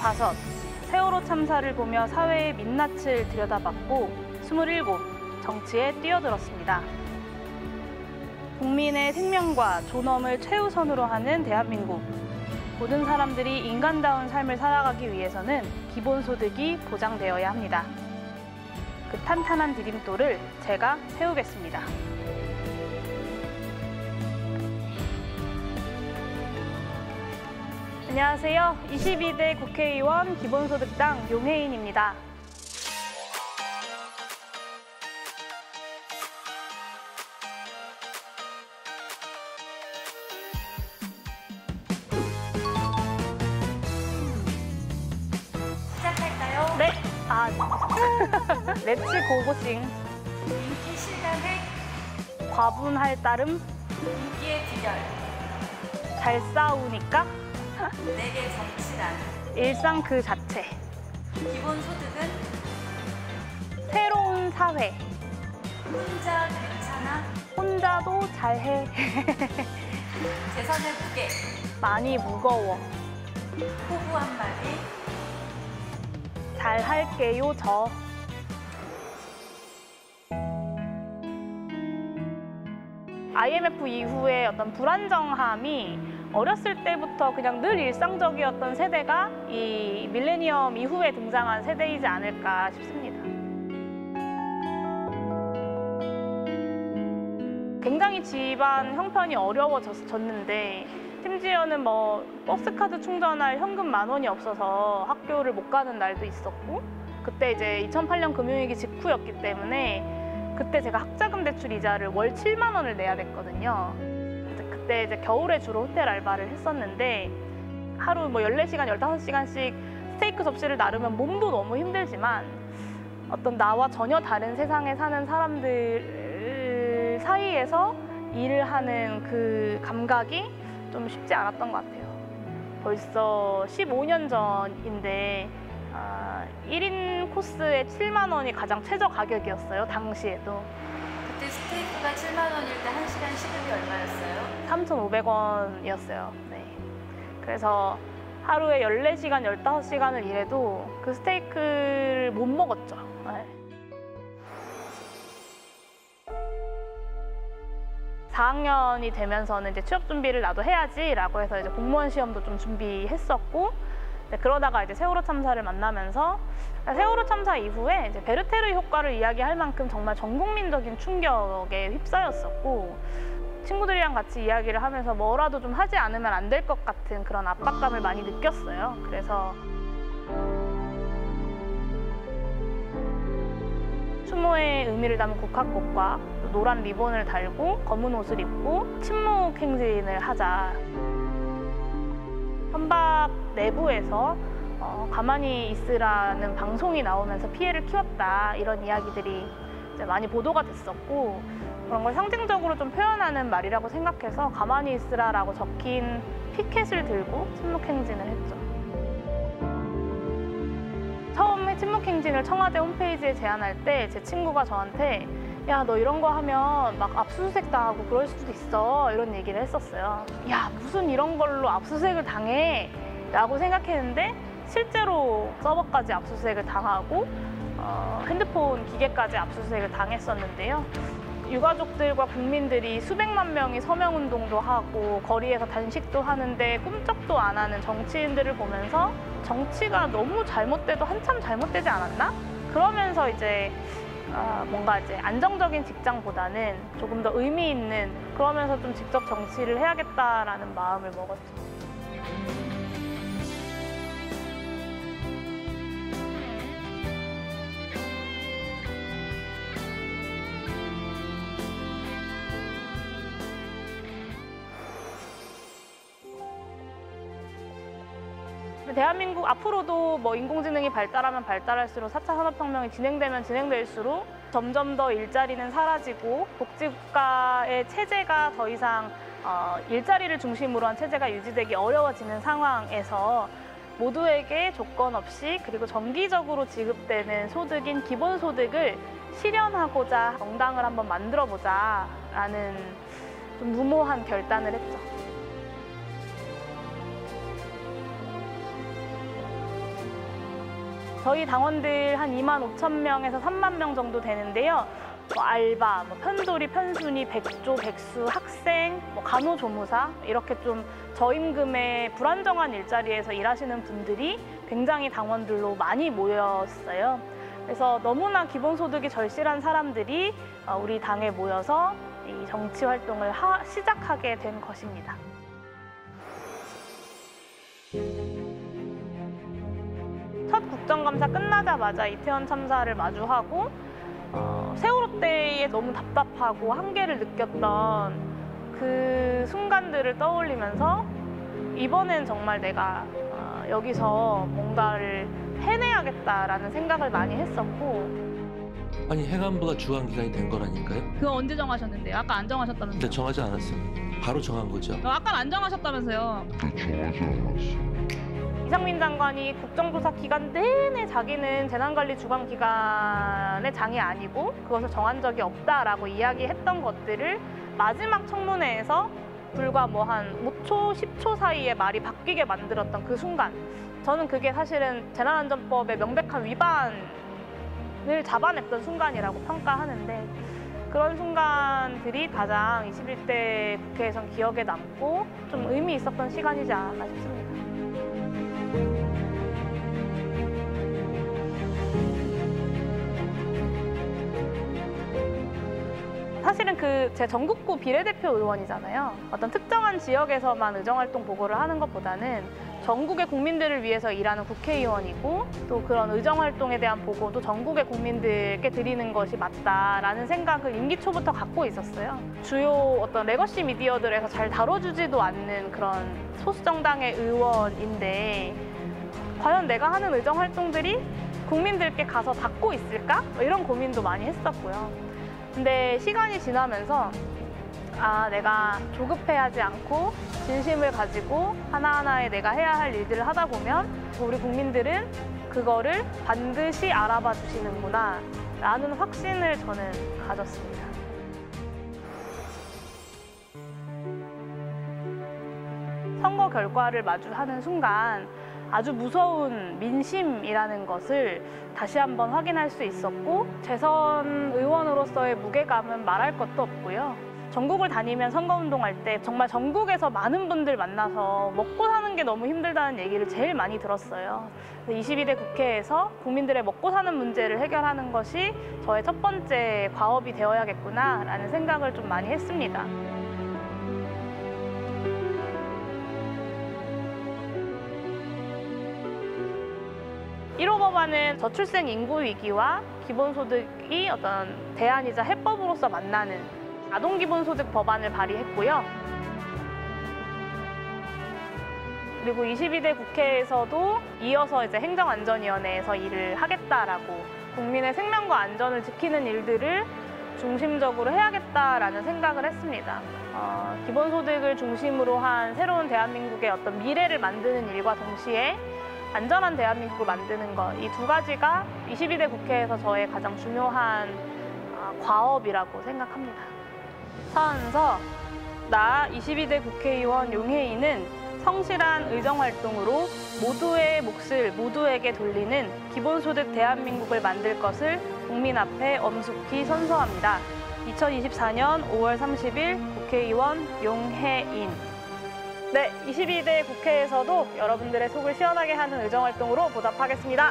25, 세월호 참사를 보며 사회의 민낯을 들여다봤고 27, 정치에 뛰어들었습니다. 국민의 생명과 존엄을 최우선으로 하는 대한민국. 모든 사람들이 인간다운 삶을 살아가기 위해서는 기본소득이 보장되어야 합니다. 그 탄탄한 디딤돌을 제가 세우겠습니다. 안녕하세요. 22대 국회의원 기본소득당 용혜인입니다. 시작할까요? 네. 렛츠 고고싱. 인기 실감의 과분할 따름. 인기의 비결. 잘 싸우니까. 내게 정치란. 일상 그 자체. 기본소득은 새로운 사회. 혼자 괜찮아. 혼자도 잘해. 재산의 무게. 많이 무거워. 호구 한마디. 잘할게요, 저. IMF 이후에 어떤 불안정함이 어렸을 때부터 그냥 늘 일상적이었던 세대가 이 밀레니엄 이후에 등장한 세대이지 않을까 싶습니다. 굉장히 집안 형편이 어려워졌는데 심지어는 뭐 버스카드 충전할 현금 10,000원이 없어서 학교를 못 가는 날도 있었고, 그때 이제 2008년 금융위기 직후였기 때문에 그때 제가 학자금 대출 이자를 월 7만 원을 내야 됐거든요. 그때 이제 겨울에 주로 호텔 알바를 했었는데 하루 뭐 14시간, 15시간씩 스테이크 접시를 나르면 몸도 너무 힘들지만 어떤 나와 전혀 다른 세상에 사는 사람들 사이에서 일을 하는 그 감각이 좀 쉽지 않았던 것 같아요. 벌써 15년 전인데 1인 코스에 7만 원이 가장 최저 가격이었어요, 당시에도. 그때 스테이크가 7만 원일 때 1시간 시급이 얼마였어요? 3,500원이었어요. 네. 그래서 하루에 14시간, 15시간을 일해도 그 스테이크를 못 먹었죠. 네. 4학년이 되면서는 이제 취업 준비를 나도 해야지라고 해서 이제 공무원 시험도 좀 준비했었고, 그러다가 이제 세월호 참사를 만나면서 세월호 참사 이후에 이제 베르테르 효과를 이야기할 만큼 정말 전 국민적인 충격에 휩싸였었고, 친구들이랑 같이 이야기를 하면서 뭐라도 좀 하지 않으면 안 될 것 같은 그런 압박감을 많이 느꼈어요. 그래서 추모의 의미를 담은 국화꽃과 노란 리본을 달고 검은 옷을 입고 침묵 행진을 하자. 현박 내부에서 가만히 있으라는 방송이 나오면서 피해를 키웠다, 이런 이야기들이 이제 많이 보도가 됐었고, 그런 걸 상징적으로 좀 표현하는 말이라고 생각해서 가만히 있으라라고 적힌 피켓을 들고 침묵 행진을 했죠. 처음에 침묵 행진을 청와대 홈페이지에 제안할 때 제 친구가 저한테 야, 너 이런 거 하면 막 압수수색 당하고 그럴 수도 있어, 이런 얘기를 했었어요. 야, 무슨 이런 걸로 압수수색을 당해? 라고 생각했는데 실제로 서버까지 압수수색을 당하고 핸드폰 기계까지 압수수색을 당했었는데요. 유가족들과 국민들이 수백만 명이 서명운동도 하고 거리에서 단식도 하는데 꿈쩍도 안 하는 정치인들을 보면서 정치가 너무 잘못돼도 한참 잘못되지 않았나? 그러면서 이제 뭔가 이제 안정적인 직장보다는 조금 더 의미 있는, 그러면서 좀 직접 정치를 해야겠다라는 마음을 먹었죠. 대한민국 앞으로도 뭐 인공지능이 발달하면 발달할수록 4차 산업혁명이 진행되면 진행될수록 점점 더 일자리는 사라지고 복지국가의 체제가 더 이상 일자리를 중심으로 한 체제가 유지되기 어려워지는 상황에서 모두에게 조건 없이 그리고 정기적으로 지급되는 소득인 기본소득을 실현하고자 정당을 한번 만들어보자라는 좀 무모한 결단을 했죠. 저희 당원들 한 25,000명에서 3만 명 정도 되는데요. 뭐 알바, 뭐 편돌이, 편순이, 백조, 백수, 학생, 뭐 간호조무사 이렇게 좀 저임금의 불안정한 일자리에서 일하시는 분들이 굉장히 당원들로 많이 모였어요. 그래서 너무나 기본소득이 절실한 사람들이 우리 당에 모여서 이 정치 활동을 시작하게 된 것입니다. 첫 국정감사 끝나자마자 이태원 참사를 마주하고 세월호 때에 너무 답답하고 한계를 느꼈던 그 순간들을 떠올리면서 이번엔 정말 내가 여기서 뭔가를 해내야겠다라는 생각을 많이 했었고. 아니 행안부가 주관기관이 된 거라니까요. 그거 언제 정하셨는데요? 아까 안 정하셨다면서요? 근데 정하지 않았어요. 바로 정한 거죠. 아까 안 정하셨다면서요? 이상민 장관이 국정조사 기간 내내 자기는 재난관리주관기관의 장이 아니고 그것을 정한 적이 없다라고 이야기했던 것들을 마지막 청문회에서 불과 뭐 한 5초, 10초 사이에 말이 바뀌게 만들었던 그 순간, 저는 그게 사실은 재난안전법의 명백한 위반을 잡아냈던 순간이라고 평가하는데, 그런 순간들이 가장 21대 국회에선 기억에 남고 좀 의미 있었던 시간이지 않았나 싶습니다. 사실은 제 전국구 비례대표 의원이잖아요. 어떤 특정한 지역에서만 의정활동 보고를 하는 것보다는 전국의 국민들을 위해서 일하는 국회의원이고, 또 그런 의정활동에 대한 보고도 전국의 국민들께 드리는 것이 맞다라는 생각을 임기 초부터 갖고 있었어요. 주요 어떤 레거시 미디어들에서 잘 다뤄주지도 않는 그런 소수정당의 의원인데 과연 내가 하는 의정활동들이 국민들께 가서 닿고 있을까? 이런 고민도 많이 했었고요. 근데 시간이 지나면서 내가 조급해하지 않고 진심을 가지고 하나하나의 내가 해야 할 일들을 하다 보면 우리 국민들은 그거를 반드시 알아봐 주시는구나 라는 확신을 저는 가졌습니다. 선거 결과를 마주하는 순간 아주 무서운 민심이라는 것을 다시 한번 확인할 수 있었고, 재선 의원으로서의 무게감은 말할 것도 없고요. 전국을 다니면 선거운동할 때 정말 전국에서 많은 분들 만나서 먹고 사는 게 너무 힘들다는 얘기를 제일 많이 들었어요. 22대 국회에서 국민들의 먹고 사는 문제를 해결하는 것이 저의 첫 번째 과업이 되어야겠구나라는 생각을 좀 많이 했습니다. 1호 법안은 저출생 인구 위기와 기본소득이 어떤 대안이자 해법으로서 만나는 아동기본소득 법안을 발의했고요. 그리고 22대 국회에서도 이어서 이제 행정안전위원회에서 일을 하겠다라고, 국민의 생명과 안전을 지키는 일들을 중심적으로 해야겠다라는 생각을 했습니다. 기본소득을 중심으로 한 새로운 대한민국의 어떤 미래를 만드는 일과 동시에 안전한 대한민국을 만드는 것, 이 두 가지가 22대 국회에서 저의 가장 중요한 과업이라고 생각합니다. 서은서, 나 22대 국회의원 용혜인은 성실한 의정활동으로 모두의 몫을 모두에게 돌리는 기본소득 대한민국을 만들 것을 국민 앞에 엄숙히 선서합니다. 2024년 5월 30일 국회의원 용혜인. 네, 22대 국회에서도 여러분들의 속을 시원하게 하는 의정활동으로 보답하겠습니다.